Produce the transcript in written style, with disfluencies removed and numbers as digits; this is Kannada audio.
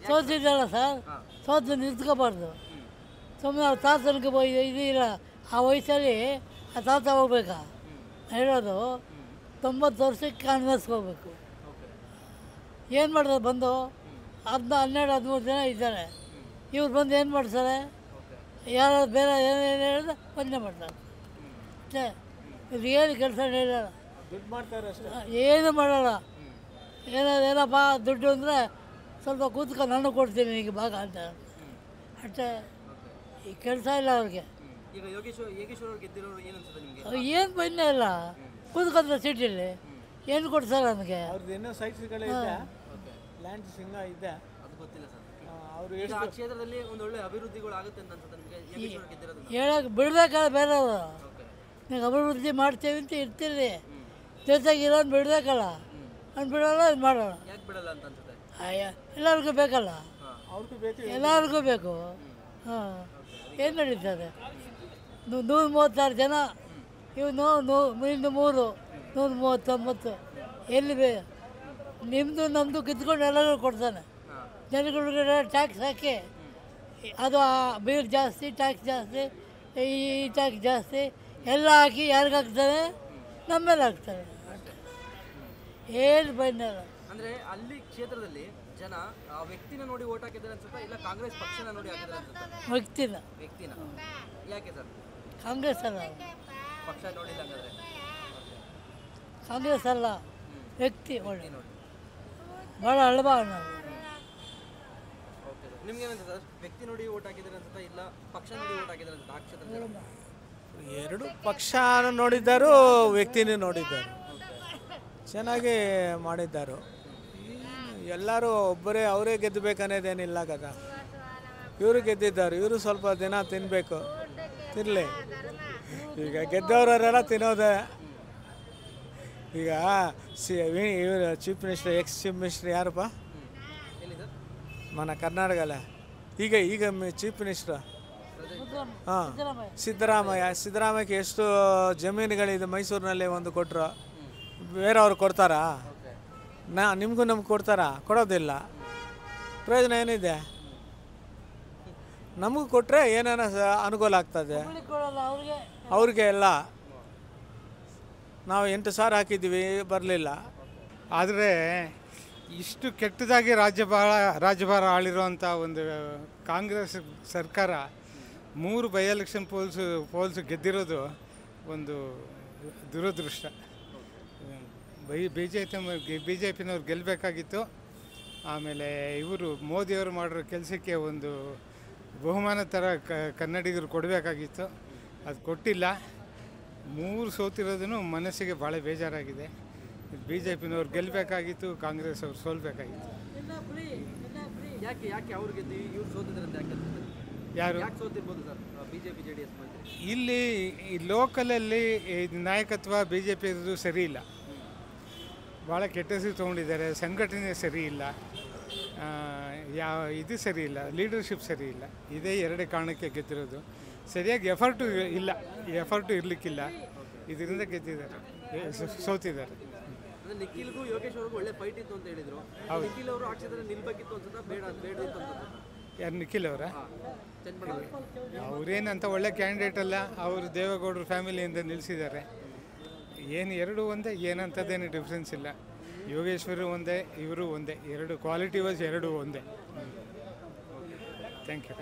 ಸೋತಿದ್ದಲ್ಲ ಸರ್, ಸೋತು ನಿಂತ್ಕೋಬಾರ್ದು. ಸುಮ್ಮನೆ ಅವ್ರ ತಾತನಿಗೆ ಇದಿಲ್ಲ, ಆ ವಯಸ್ಸಲ್ಲಿ ಆ ತಾತ ಹೋಗ್ಬೇಕಾ ಹೇಳೋದು. 90 ವರ್ಷಕ್ಕೆ ಕಾಂಗ್ರೆಸ್ಗೆ ಹೋಗ್ಬೇಕು. ಏನು ಮಾಡಿದ್ರೆ ಬಂದು 12-13 ಜನ ಇದ್ದಾರೆ. ಇವ್ರು ಬಂದು ಏನು ಮಾಡ್ತಾರೆ? ಯಾರು ಬೇರೆ ಏನೇನು ಹೇಳಿದ್ರೆ ಬಂದೇ ಮಾಡ್ತಾರೆ ಅಷ್ಟೇ. ಇದು ಏನು ಕೆಲಸ ಹೇಳಲ್ಲ, ಏನು ಮಾಡಲ್ಲ. ಏನಪ್ಪ ದುಡ್ಡು ಅಂದರೆ ಸ್ವಲ್ಪ ಕೂತ್ಕೊಂಡು ನಾನು ಕೊಡ್ತೀನಿ ಈಗ ಭಾಗ ಅಂತ ಅಷ್ಟೇ. ಈ ಕೆಲಸ ಇಲ್ಲ ಅವ್ರಿಗೆ. ಏನು ಬನ್ನೇ ಇಲ್ಲ, ಕೂತ್ಕೊಂಡ್ರೆ ಸಿಟಿಲಿ ಏನು ಕೊಡ್ತಾರೆ ನನಗೆ. ಹೇಳಕ್ಕೆ ಬಿಡಬೇಕಲ್ಲ ಬೇರೆಯವರು. ನೀವು ಅಭಿವೃದ್ಧಿ ಮಾಡ್ತೀವಿ ಅಂತ ಇರ್ತೀರಿ, ಜೊತೆಗೆ ಇರೋದು ಬಿಡಬೇಕಲ್ಲ. ನಾನು ಬಿಡೋಲ್ಲ, ಇದು ಮಾಡೋಣ. ಎಲ್ಲರಿಗೂ ಬೇಕಲ್ಲ, ಎಲ್ಲರಿಗೂ ಬೇಕು. ಹಾಂ, ಏನು ನಡೀತದೆ? 136 ಜನ, ಇವನು 139 ಎಲ್ಲಿ ನಿಮ್ಮದು ನಮ್ಮದು ಕಿತ್ಕೊಂಡು ಎಲ್ಲರಿಗೂ ಕೊಡ್ತಾನೆ. ಜನಗಳಿಗೆ ಟ್ಯಾಕ್ಸ್ ಹಾಕಿ ಅದು ಬಿಲ್ ಜಾಸ್ತಿ, ಟ್ಯಾಕ್ಸ್ ಜಾಸ್ತಿ, ಈ ಟ್ಯಾಕ್ಸ್ ಜಾಸ್ತಿ ಎಲ್ಲ ಹಾಕಿ ಯಾರಿಗೆ ಹಾಕ್ತಾನೆ? ನಮ್ಮ ಮೇಲೆ ಹಾಕ್ತಾರೆ. ಏನು ಬನ್ನಲ್ಲ. ಅಂದರೆ ಅಲ್ಲಿ ಕ್ಷೇತ್ರದಲ್ಲಿ ಜನ ಆ ವ್ಯಕ್ತಿನ ನೋಡಿ ಓಟ್ ಹಾಕಿದ್ದಾರೆ ಅನ್ಸುತ್ತಾ, ಇಲ್ಲ ಕಾಂಗ್ರೆಸ್ ಪಕ್ಷನ ನೋಡಿ ಹಾಕಿದ್ದಾರೆ ಅನ್ಸುತ್ತಾ? ವ್ಯಕ್ತಿನ ಯಾಕೆ ಸರ್? ಕಾಂಗ್ರೆಸ್ ಅಲ್ಲ, ಪಕ್ಷ ನೋಡಿಲ್ಲ ಹಂಗಾದ್ರೆ. ಕಾಂಗ್ರೆಸ್ ಅಲ್ಲ, ವ್ಯಕ್ತಿ ಒಳ್ಳೆ ನೋಡಿ ಭಾಳ ಅಳ್ಬಾ ನಾವು. ನಿಮ್ಗೆ ಏನಂತ ಸರ್, ವ್ಯಕ್ತಿ ನೋಡಿ ಓಟ್ ಹಾಕಿದ್ದಾರೆ ಅನ್ಸುತ್ತಾ, ಇಲ್ಲ ಪಕ್ಷ ನೋಡಿ ಓಟ್ ಹಾಕಿದ್ದಾರೆ ಅನ್ಸುತ್ತಾ ಆ ಕ್ಷೇತ್ರದಲ್ಲಿ? ಎರಡು ಪಕ್ಷ ನೋಡಿದ್ದಾರು, ವ್ಯಕ್ತಿನೂ ನೋಡಿದ್ದಾರೆ, ಚೆನ್ನಾಗಿ ಮಾಡಿದ್ದಾರೆ. ಎಲ್ಲರೂ ಒಬ್ಬರೇ ಅವರೇ ಗೆದ್ದಬೇಕನ್ನೋದೇನಿಲ್ಲ ಕದ. ಇವರು ಗೆದ್ದಿದ್ದಾರೆ, ಇವರು ಸ್ವಲ್ಪ ದಿನ ತಿನ್ನಬೇಕು, ತಿನ್ನಲಿ. ಈಗ ಗೆದ್ದವರೆಲ್ಲ ತಿನ್ನೋದೆ. ಈಗ ಇವರು chief minister, X chief minister ಯಾರಪ್ಪ మన ಕರ್ನಾಟಕಲ್ಲ, ಈಗ ಚೀಫ್ ಮಿನಿಸ್ಟರ್ ಹಾಂ ಸಿದ್ದರಾಮಯ್ಯಕ್ಕೆ ಎಷ್ಟು ಜಮೀನುಗಳಿದೆ ಮೈಸೂರಿನಲ್ಲಿ ಒಂದು ಕೊಟ್ಟರು, ಬೇರೆಯವ್ರು ಕೊಡ್ತಾರಾ? ನಿಮಗೂ ನಮ್ಗೆ ಕೊಡ್ತಾರಾ? ಕೊಡೋದಿಲ್ಲ. ಪ್ರಯೋಜನ ಏನಿದೆ? ನಮಗೂ ಕೊಟ್ಟರೆ ಏನೇನೋ ಅನುಕೂಲ ಆಗ್ತದೆ ಅವ್ರಿಗೆ. ಎಲ್ಲ ನಾವು 8 ಸಾವಿರ ಹಾಕಿದ್ದೀವಿ, ಬರಲಿಲ್ಲ. ಆದರೆ ಇಷ್ಟು ಕೆಟ್ಟದಾಗಿ ರಾಜ್ಯಭಾರ ಆಳಿರುವಂಥ ಒಂದು ಕಾಂಗ್ರೆಸ್ ಸರ್ಕಾರ 3 ಬೈ ಎಲೆಕ್ಷನ್ ಪೋಲ್ಸ್ ಗೆದ್ದಿರೋದು ಒಂದು ದುರದೃಷ್ಟ. B J ಪಿನವ್ರು ಗೆಲ್ಲಬೇಕಾಗಿತ್ತು. ಆಮೇಲೆ ಇವರು ಮೋದಿಯವರು ಮಾಡಿರೋ ಕೆಲಸಕ್ಕೆ ಒಂದು ಬಹುಮಾನ ಥರ ಕನ್ನಡಿಗರು ಕೊಡಬೇಕಾಗಿತ್ತು, ಅದು ಕೊಟ್ಟಿಲ್ಲ. 3 ಸೋತಿರೋದನ್ನು ಮನಸ್ಸಿಗೆ ಭಾಳ ಬೇಜಾರಾಗಿದೆ. ಬಿ ಜೆ ಪಿನವ್ರು ಗೆಲ್ಲಬೇಕಾಗಿತ್ತು, ಕಾಂಗ್ರೆಸ್ ಅವ್ರು ಸೋಲ್ಬೇಕಾಗಿತ್ತು. ಯಾಕೆ ಅವ್ರು ಗೆದ್ದು ಇವ್ರು ಸೋತಿದ್ದಾರೆ? ಯಾರು ಸೋತಿರ್ಬೋದು ಸರ್? ಬಿಜೆಪಿ ಜೆಡಿಎಸ್ ಇಲ್ಲಿ ಈ ಲೋಕಲಲ್ಲಿ ನಾಯಕತ್ವ ಬಿ ಜೆ ಪಿ ಇರೋದು ಸರಿ ಇಲ್ಲ, ಭಾಳ ಕೆಟ್ಟ ಹೆಸರು ತೊಗೊಂಡಿದ್ದಾರೆ. ಸಂಘಟನೆ ಸರಿ ಇಲ್ಲ, ಇದು ಸರಿ ಇಲ್ಲ, ಲೀಡರ್ಶಿಪ್ ಸರಿ ಇಲ್ಲ. ಇದೇ 2 ಕಾರಣಕ್ಕೆ ಗೆದ್ದಿರೋದು. ಸರಿಯಾಗಿ ಎಫರ್ಟು ಇರಲಿಕ್ಕಿಲ್ಲ, ಇದರಿಂದ ಗೆದ್ದಿದ್ದಾರೆ, ಸೋತಿದ್ದಾರೆ. ನಿಖಿಲ್ಗೂ ಯೋಗೇಶ್ ಅವ್ರಿಗೂ ಒಳ್ಳೆ ಫೈಟ್ ಇತ್ತು ಅಂತ ಹೇಳಿದ್ರು. ನಿಖಿಲ್ ಅವರು ಆ ಕ್ಷೇತ್ರದಲ್ಲಿ ನಿಲ್ಬೇಕಿತ್ತು ಅನ್ಸುತ್ತಾ, ಬೇಡದಿತ್ತು ಅನ್ಸುತ್ತಾ? ಯಾರು ನಿಖಿಲ್ ಅವರ? ಅವರೇನಂತ ಒಳ್ಳೆ ಕ್ಯಾಂಡಿಡೇಟ್ ಅಲ್ಲ, ಅವರು ದೇವೇಗೌಡರು ಫ್ಯಾಮಿಲಿಯಿಂದ ನಿಲ್ಲಿಸಿದ್ದಾರೆ. ಏನು ಎರಡು ಒಂದೇ, ಏನಂಥದ್ದೇನು ಡಿಫ್ರೆನ್ಸ್ ಇಲ್ಲ. ಯೋಗೇಶ್ವರು ಒಂದೇ, ಇವರು ಒಂದೇ, 2 ಕ್ವಾಲಿಟಿ ವೈಸ್ 2 ಒಂದೇ. Thank you.